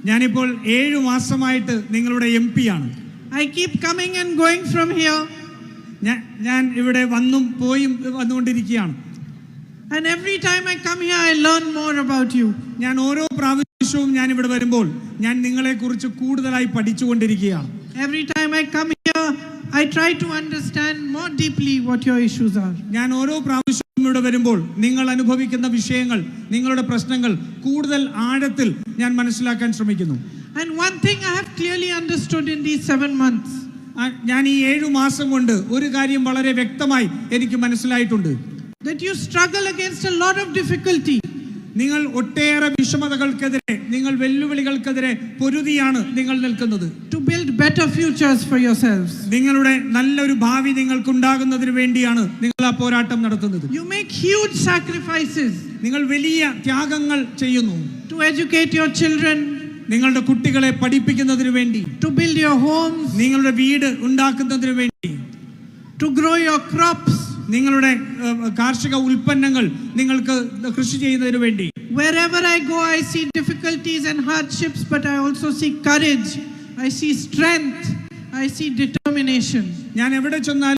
ഞാനിപ്പോൾ 7 മാസമായിട്ട് നിങ്ങളുടെ MP ആണ്. I keep coming and going from here. ഞാൻ ഇവിടെ വന്നും പോയും വന്നുകൊണ്ടിരിക്കുകയാണ്. And every time I come here, I learn more about you. ഞാൻ ഓരോ പ്രാവശ്യവും ഞാൻ ഇവിടെ വരുമ്പോൾ ഞാൻ നിങ്ങളെക്കുറിച്ച് കൂടുതലായി പഠിച്ചുകൊണ്ടിരിക്കുകയാണ്. Every time I come here, I try to understand more deeply what your issues are. ഞാൻ ഓരോ പ്രാവശ്യവും ഇവിടെ വരുമ്പോൾ നിങ്ങൾ അനുഭവിക്കുന്ന വിഷയങ്ങൾ, നിങ്ങളുടെ പ്രശ്നങ്ങൾ കൂടുതൽ ആഴത്തിൽ ഞാൻ മനസ്സിലാക്കാൻ ശ്രമിക്കുന്നു. And one thing I have clearly understood in these 7 months. ഞാൻ ഈ 7 മാസം കൊണ്ട് ഒരു കാര്യം വളരെ വ്യക്തമായി എനിക്ക് മനസ്സിലായിട്ടുണ്ട്. That you struggle against a lot of difficulty. നിങ്ങൾ ഒട്ടേറെ വിഷമതകൾക്കെതിരെ, നിങ്ങൾ വെല്ലുവിളികൾക്കെതിരെ പൊരുതിയാണ് നിങ്ങൾ നിൽക്കുന്നത്. To build better futures for yourselves. നിങ്ങളുടെ നല്ലൊരു ഭാവി നിങ്ങൾക്കുണ്ടാകുന്നതിന് വേണ്ടിയാണ് നിങ്ങൾ ആ പോരാട്ടം നടത്തുന്നത്. You make huge sacrifices. നിങ്ങൾ വലിയ ത്യാഗങ്ങൾ ചെയ്യുന്നു. To educate your children. നിങ്ങളുടെ കുട്ടികളെ പഠിപ്പിക്കുന്നതിന് വേണ്ടി. To build your homes. നിങ്ങളുടെ വീട് ഉണ്ടാക്കുന്നതിന് വേണ്ടി. To grow your crops. നിങ്ങളുടെ കാർഷിക ഉൽപ്പന്നങ്ങൾ നിങ്ങൾക്ക് കൃഷി ചെയ്യുന്നതിന് വേണ്ടി. Wherever I go, I see difficulties and hardships, but I also see courage. I see strength. I see determination. ഞാൻ എവിടെ ചെന്നാലും